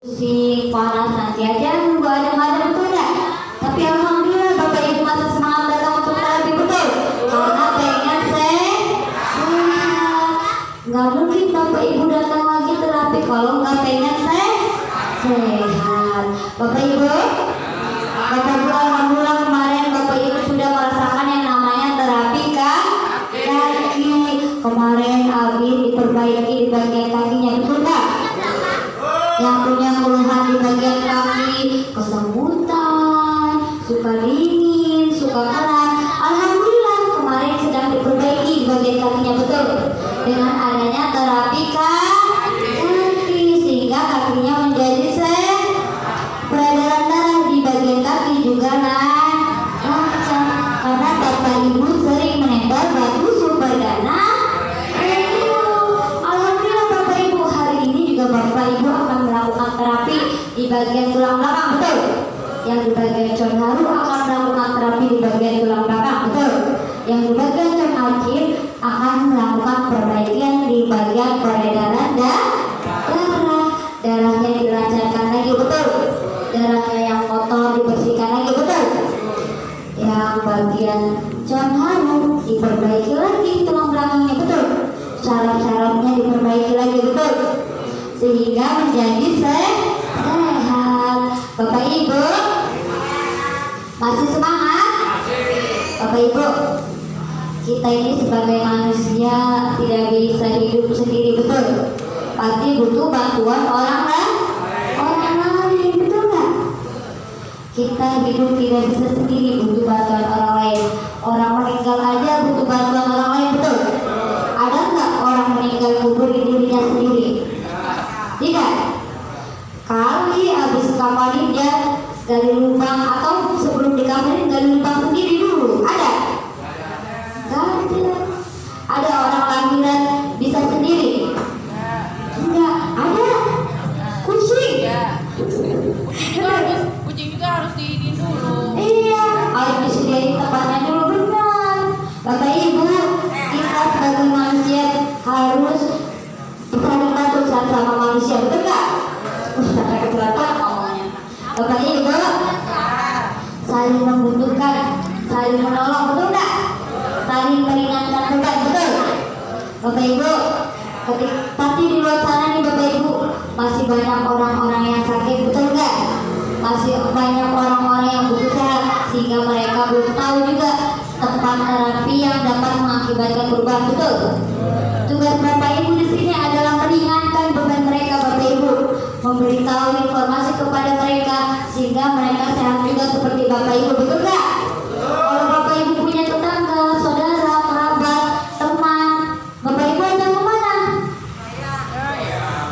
Si panas nanti aja nunggu ada betul nggak? Tapi alhamdulillah Bapak Ibu masih semangat datang untuk terapi betul. Karena pengen sehat. Nggak mungkin Bapak Ibu datang lagi terapi kalau nggak pengen sehat. Bapak Ibu, alhamdulillah kemarin Bapak Ibu sudah merasakan yang namanya terapi kaki. Kemarin Abi diperbaiki di bagian kakinya, betul nggak? Yang punya keluhan di bagian kaki, kesemutan, suka dingin, suka keras, alhamdulillah kemarin sedang diperbaiki di bagian kakinya, betul. Dengan adanya terapi kaki, sehingga kakinya menjadi sehat. Peredaran darah di bagian kaki juga lancar, karena Bapak Ibu sering menempel batu superdana. Alhamdulillah Bapak Ibu, hari ini juga Bapak Ibu akan melakukan terapi di bagian tulang belakang, betul. Yang di bagian conharu akan melakukan terapi di bagian tulang belakang, betul. Yang di bagian conacin akan melakukan perbaikan di bagian peredaran darahnya dilancarkan lagi, betul. Darahnya yang kotor dibersihkan lagi, betul. Yang bagian conharu diperbaiki lagi tulang belakangnya, betul. Saraf-sarafnya diperbaiki lagi, betul. Sehingga menjadi sehat. Bapak Ibu masih semangat? Bapak Ibu, kita ini sebagai manusia tidak bisa hidup sendiri, betul. Pasti butuh bantuan orang lain, betul nggak? Kita hidup tidak bisa sendiri, butuh bantuan orang lain. Orang meninggal aja butuh bantuan orang lain, betul. Ada nggak orang meninggal kubur di dirinya sendiri? Tidak. Kali habis kafanin dia gali lubang, atau sebelum dikafanin gali lubang sendiri dulu. Ada? Gak ada. Ada orang lahiran bisa sendiri? Enggak. Ada? Kucing? Kucing juga harus diinin dulu. Iya, harus disediain tempatnya dulu, benar. Bapak Ibu, kita sebagai manusia harus saling bantu sama manusia, betul nggak? Bapak Ibu, saling membutuhkan, saling menolong, betul nggak? Saling meringankan beban, betul. Bapak Ibu, tapi di luar sana nih Bapak Ibu, masih banyak orang-orang yang sakit, betul nggak? Masih banyak orang-orang yang butuh sehat, sehingga mereka belum tahu juga tempat terapi yang dapat mengakibatkan perubahan, betul. Tugas Bapak Ibu di sini adalah meringankan beban mereka, Bapak Ibu, memberitahu informasi kepada mereka sehingga mereka sehat juga seperti Bapak Ibu, betul nggak? Kalau Bapak Ibu punya tetangga, saudara, kerabat, teman, Bapak Ibu ajak kemana?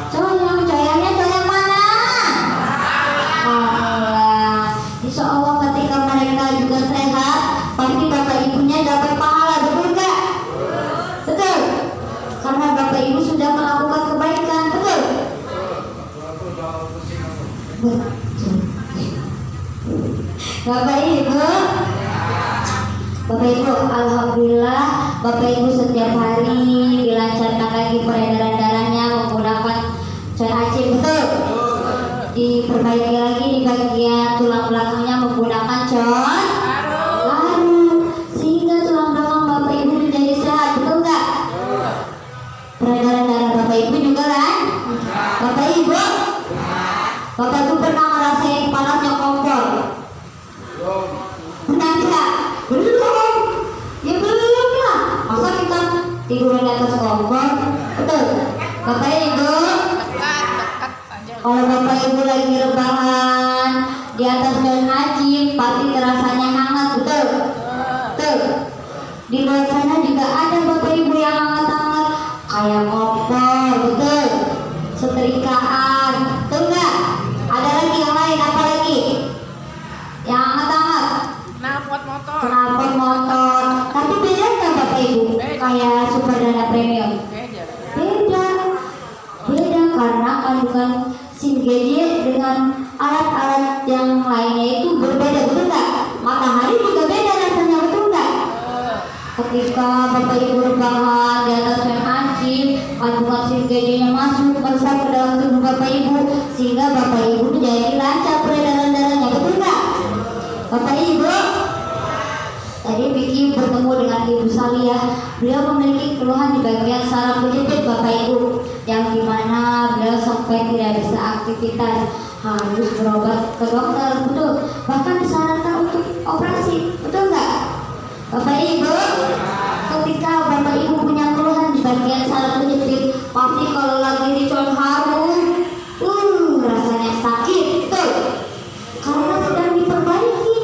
Coyang mana? Insya Allah ketika mereka juga sehat, pasti Bapak Ibunya dapat pahala, betul nggak? Betul. Karena Bapak Ibu sudah melakukan kebaikan, betul. Bapak Ibu, alhamdulillah Bapak Ibu setiap hari dilancarkan lagi peredaran darahnya menggunakan conacin, betul. Diperbaiki lagi di bagian tulang belakangnya menggunakan conharu, sehingga tulang belakang Bapak Ibu menjadi sehat, betul nggak? Peredaran darah Bapak Ibu juga kan? Bapak Ibu pernah ngerasain panasnya kompor? Pernah nggak? Belum. Ya belum lah. Masa kita tidur di atas kompor? Betul. Bapak Ibu, kalau Bapak Ibu lagi rebahan di atas daun hajim, pasti terasanya hangat, betul. Betul. Di luar sana juga ada Bapak Ibu yang hangat-hangat, kayak kompor, betul. Setrikaan, betul nggak? Ada lagi yang lain, apa lagi? Yang hangat-hangat? Knalpot motor. Tapi beda nggak Bapak Ibu? Kayak superdana premium? Beda karena kandungan SINGG dengan alat-alat yang lainnya itu berbeda, betul nggak? Matahari juga beda rasanya, betul nggak? Ketika Bapak Ibu rebahan di atas kandungan SINGG-nya masuk meresap ke dalam tubuh Bapak Ibu, sehingga Bapak Ibu Ibu Salih, beliau memiliki keluhan di bagian saraf kejepit Bapak Ibu, yang dimana beliau sampai tidak bisa aktivitas, harus berobat ke dokter, betul, bahkan disarankan untuk operasi, betul nggak Bapak Ibu? Ketika Bapak Ibu punya keluhan di bagian saraf kejepit, pasti kalau lagi dicoy harum, rasanya sakit, betul, karena sedang diperbaiki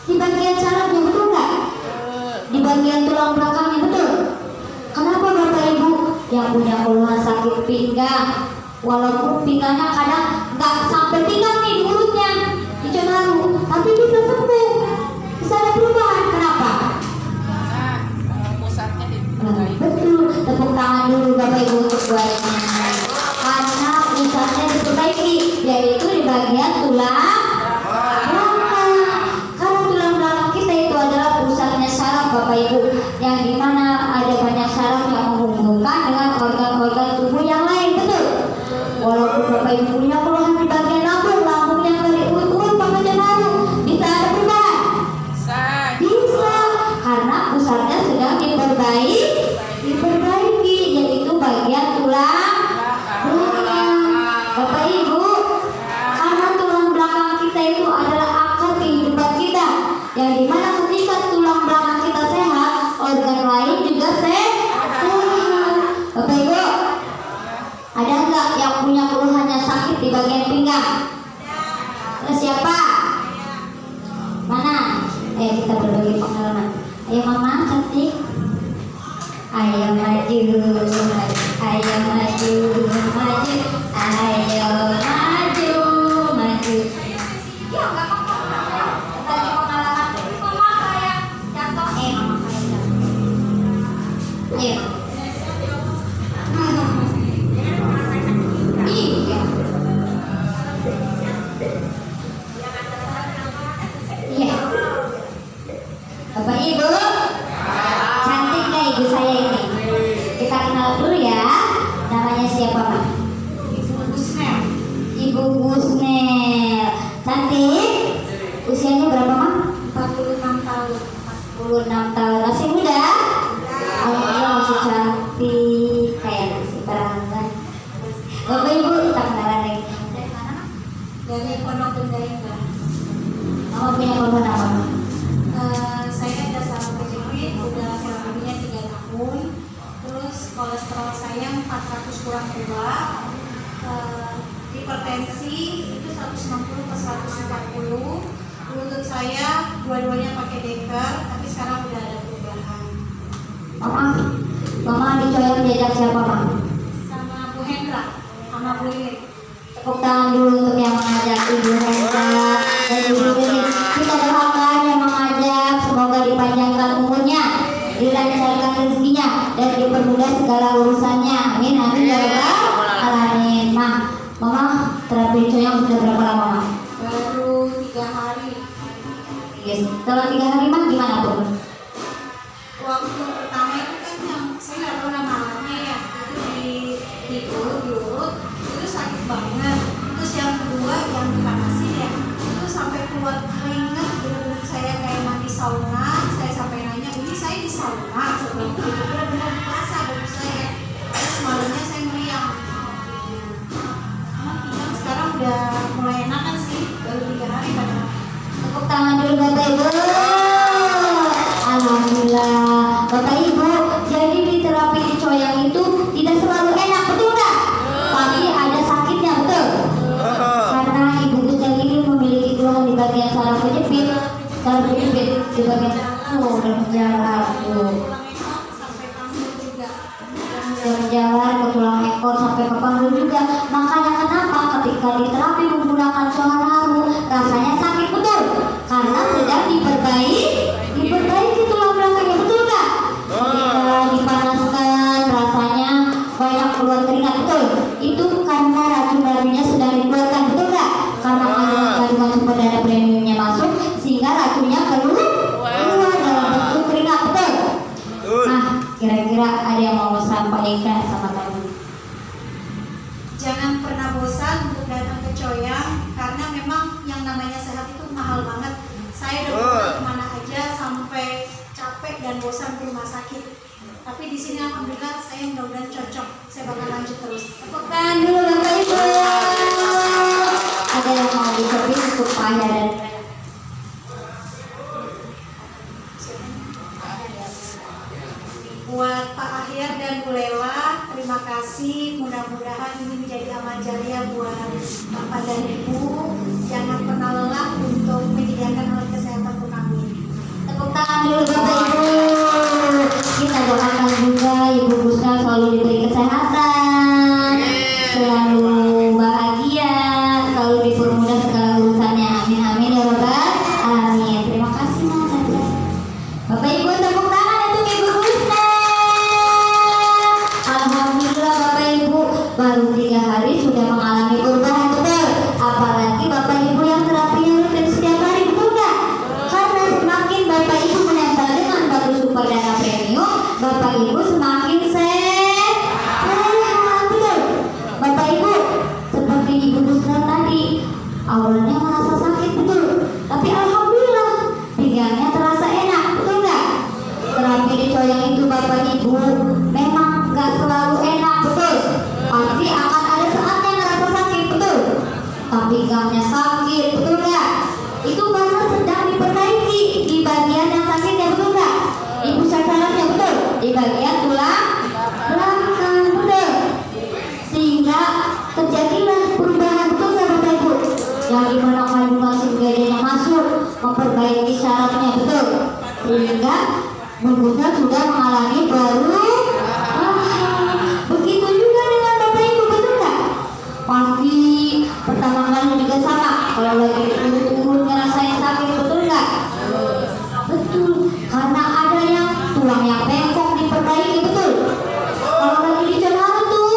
di bagian sarafnya, betul nggak? Di bagian tulang belakangnya, betul. Kenapa Bapak Ibu yang punya keluhan sakit pinggang, walaupun pinggangnya kadang nggak sampai pinggang nih di mulutnya, dicoy harum, tapi bisa sembuh, bisa ada perubahan. Kenapa? Pusatnya Betul, tepuk tangan dulu Bapak Ibu untuk buatnya. Karena pusatnya diperbaiki, yaitu di bagian tulang belakang. Karena tulang belakang kita itu adalah pusatnya saraf Bapak Ibu, yang dimana ada banyak saraf yang menghubungkan dengan organ-organ tubuh yang lain, betul. Walaupun Bapak Ibu punya keluhan di bagian lambung yang dari urut-urut Bapak Jenaru, bisa ada perubahan? Bisa, karena pusatnya sedang diperbaiki, yaitu bagian tulang belakang. Bapak Ibu, karena tulang belakang kita itu adalah akar kehidupan kita, yang dimana ketika tulang belakang kita sehat, organ lain juga sehat. Bapak Ibu, ada nggak yang punya keluhannya sakit di bagian pinggang? Siapa? Mana? Kita berbagi pengalaman. Ayo Mama cantik. Ayo maju, ayo maju, maju, ayo maju, maju. Ya nggak apa-apa. Bagi pengalaman. Mama kayak contoh, Mama kayak contoh. Ayo. Iya. Iya. Bapak Ibu, cantik nggak ibu saya ini? Kita kenal dulu ya. Namanya siapa Pak? Ibu Gusnel. Ibu Gusnel. Cantik. Usianya berapa Mak? 46 tahun. 46 tahun. Masih muda? Alhamdulillah masih cantik. Kayak nasi perawan. Bapak Ibu, kita kenalan lagi. Dari mana Mak? Dari Pondok Benda Indah. Mama punya korban apa Mak? Saya ada saraf kejepit, udah kurang lebihnya 3 tahun. Terus kolesterol saya 400 kurang 2. Hipertensi itu 160 ke 140. Lutut saya dua-duanya pakai deker, tapi sekarang udah ada perubahan. Mama dicoyok diajak siapa Mak? Sama Bu Hendra, sama Bu Lili. Tepuk tangan dulu untuk yang mengajak Ibu Hendra dan Ibu Lili. Kita doakan yang mengajak, semoga dipanjangkan umurnya, dilancarkan rezekinya, dan dipermudah segala urusannya. Amin, amin ya rabbal alamin. Nah, Mama terapi coyong sudah berapa lama Mak? Baru 3 hari. Yes. Setelah 3 hari Mak gimana tuh? Waktu pertama itu kan yang saya nggak tahu namanya ya, itu di urut itu sakit banget. Terus yang kedua yang dipanasin ya, itu sampai keluar keringat, bener-bener saya kayak mandi sauna. Saya sampai nanya, ini saya di sauna sebelum itu benar-benar terasa bagi saya. Terus malamnya saya meriang. Yang sekarang udah mulai enakan sih, baru 3 hari padahal. Tepuk tangan dulu Bapak Ibu. Alhamdulillah. Bapak Ibu, jadi di terapi di coyang itu tidak selalu enak, betul nggak? Pasti ada sakitnya, betul? Karena Ibu Gusnel ini memiliki keluhan di bagian saraf kejepit di bagian udah menjalar tuh. Sudah menjalar ke tulang ekor sampai ke panggul juga. Makanya kenapa ketika di terapi menggunakan soal haru rasanya sakit, betul? Karena sedang diperbaiki tulang belakangnya, betul nggak? Ketika dipanaskan rasanya banyak keluar keringat, betul? Itu karena racun-racunnya sedang dikeluarkan, betul nggak? Karena kandungan sumber dana premiumnya masuk sehingga racunnya keluar dalam bentuk keringat, betul? Nah, kira-kira ada yang mau sampaikan sama kamu? Jangan pernah bosan untuk datang ke coyang, karena memang yang namanya sehat itu mahal banget. Saya udah berobat kemana aja sampai capek dan bosan ke rumah sakit. Tapi di sini alhamdulillah saya mudah-mudahan cocok. Saya bakal lanjut terus. Tepuk tangan dulu Bapak Ibu. Ada yang mau dikepin untuk Pak Ahya dan buat Pak Ahyar dan Bu Lela, terima kasih. Mudah-mudahan ini menjadi amal jariah buat Bapak dan Ibu. Jangan pernah lelah untuk menyediakan alat kesehatan untuk kami. tepuk tangan dulu Bapak Ibu. Kita doakan juga Ibu Busna selalu diberi kesehatan, selalu bahagia, selalu dipermudah segala urusannya. Amin amin ya Bapak. Amin. Terima kasih Mas Chandra. Bapak Ibu tepuk tangan untuk Ibu Busna. Alhamdulillah Bapak Ibu baru 3 hari sudah mengalami perubahan, betul. Apalagi Bapak Ibu yang terapinya rutin setiap hari, betul nggak? Karena semakin Bapak Ibu menempel dengan batu super dana premium, Bapak Ibu semakin sehat, betul. Bapak Ibu seperti Ibu Busna tadi, awalnya merasa sakit, betul. Tapi alhamdulillah pinggangnya terasa enak, betul nggak? Terapi di Coyang itu Bapak Ibu memang nggak selalu enak, betul. Pasti akan ada saatnya ngerasa sakit, betul. Tapi pinggangnya sakit, betul nggak? Itu karena sedang diperbaiki di bagian yang sakitnya, betul nggak? Ibu sasarannya, betul. Di bagian tulang belakang, betul. Sehingga terjadilah perubahan, betul nggak Bapak Ibu? Yang dimana kandungan sebagainya masuk, memperbaiki syaratnya, betul. Sehingga Bunda sudah mengalami baru. Begitu juga dengan Bapak Ibu, betul nggak? Pasti pertama kali juga sama. Kalau lagi turun ngerasain sakit, betul nggak? Betul. Karena ada yang tulang yang bengkok diperbaiki, betul. Kalau lagi di jalan tuh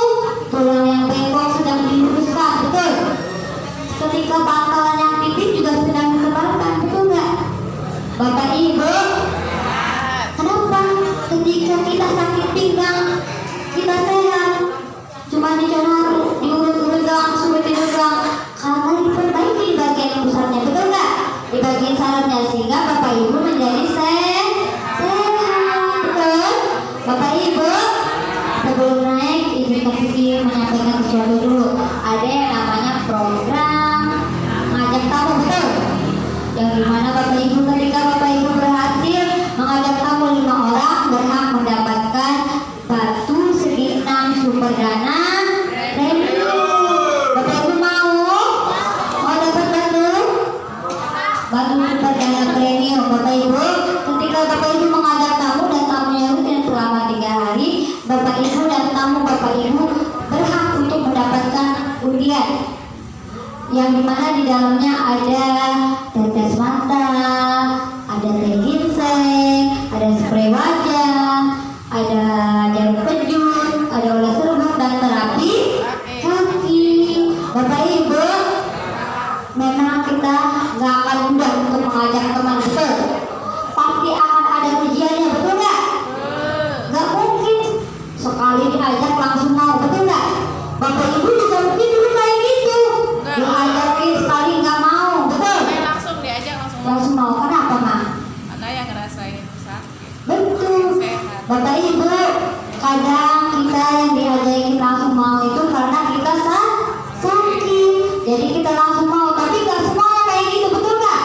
tulang yang bengkok sedang diluruskan, betul. Ketika bantalan yang tipis juga sedang ditebalkan, betul nggak? Bapak Ibu, kenapa ketika kita sakit pinggang kita sehat cuma diconaru, diurut-urut doang, suruh tidur doang? Karena diperbaiki di bagian yang pusatnya, betul nggak? Di bagian sarafnya, sehingga Bapak Ibu menjadi sehat, betul. Bapak Ibu, sebelum naik izin menyampaikan sesuatu dulu. Ada yang namanya program ngajak tamu, betul. Yang dimana Bapak Ibu ketika Bapak Ibu berhasil mengajak tamu 5 orang berhak mendapatkan batu segi 6 super dana premium. Bapak Ibu mau dapat batu super dana premium? Bapak Ibu, ketika Bapak Ibu mengajak tamu dan tamunya rutin selama 3 hari, Bapak Ibu dan tamu Bapak Ibu berhak untuk mendapatkan undian yang dimana di dalamnya ada tetes mata, ada teh ginseng, ada spray wajah, ada jarum kejut, ada oles rambut dan terapi kaki. Bapak Ibu, memang kita nggak akan mudah untuk mengajak teman, betul. Pasti akan ada ujiannya, betul nggak? Nggak mungkin sekali diajak langsung mau, betul nggak? Bapak Ibu juga mungkin dulu kayak gitu, diajakin sekali nggak mau, betul. Langsung diajak Langsung mau, kenapa Mak? Karena yang ngerasain sakit. Betul. Bapak Ibu, kadang kita yang diajakin langsung mau itu karena kita sakit, jadi kita langsung mau. Tapi nggak semuanya kayak gitu, betul nggak?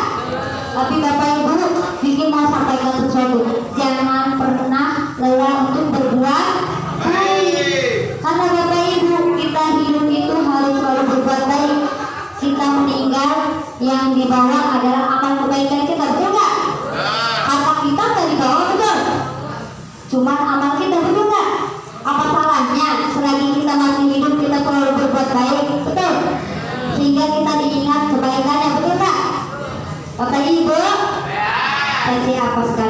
Tapi Bapak Ibu, bikin mau sampaikan sesuatu. Jangan pernah lelah untuk berbuat baik. Karena Bapak Ibu, kita hidup itu harus selalu berbuat baik. Kita meninggal, yang dibawa adalah amal kebaikan kita, betul nggak? Harta kita nggak dibawa, betul. Cuman amal kita, betul nggak? Apa salahnya selagi kita masih hidup kita selalu berbuat baik, betul? Sehingga kita diingat kebaikannya, betul nggak? Bapak Ibu, saya apa sekali